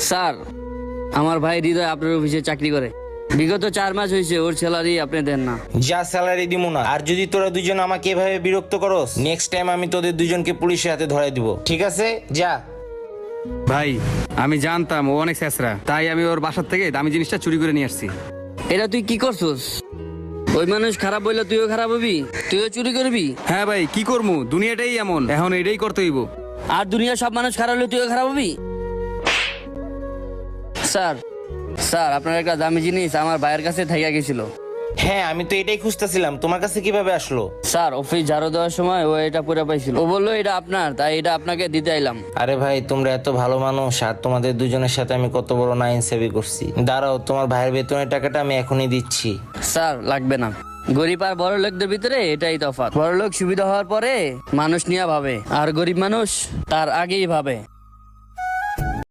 Sir, আমার ভাই হৃদয় আপনার অফিসে চাকরি করে। বিগত 4 মাস হয়েছে ওর স্যালারি আপনি দেন না। যা স্যালারি দিব না, আর যদি তোরা দুজন আমাকে এভাবে বিরক্ত করস, নেক্সট টাইম আমি তোদের দুজনকে পুলিশের হাতে ধরাই দিব। ঠিক আছে, যা। ভাই আমি জানতাম ও অনেক ছেঁচড়া, তাই আমি ওর বাসার থেকে দামি জিনিসটা চুরি করে নিয়ে আসছি। এটা তুই কি করছস? ওই মানুষ খারাপ বললে তুইও খারাপ হবি, তুইও চুরি করবি। হ্যাঁ ভাই, কি করবো, দুনিয়াটাই এমন, এখন এটাই করতে হইব। আর দুনিয়ার সব মানুষ খারাপ হলে তুইও খারাপ হবি। স্যার, স্যার আপনার একটা দামি জিনিস আমার ভাইয়ের কাছে থাইকা গেছিল। হ্যাঁ, আমি তো এটাই খুঁজতেছিলাম, তোমার কাছে কিভাবে আসলো? স্যার, অফিস ঝাড়ু দেওয়ার সময় ও এটা পরে পাইছিল। ও বললো এটা আপনার, তাই এটা আপনাকে দিতে আইলাম। আরে ভাই, তোমরা এত ভালো মানুষ, আর তোমাদের দুজনের সাথে আমি কত বড় নাইনসাফি করছি। দাঁড়াও, তোমার ভাইয়ের বেতনের টাকাটা আমি এখনই দিচ্ছি। স্যার লাগবে না, গরিব আর বড় লোকদের ভিতরে এটাই তফাৎ। বড় লোক সুবিধা হওয়ার পরে মানুষ নিয়ে ভাবে, আর গরিব মানুষ তার আগেই ভাবে।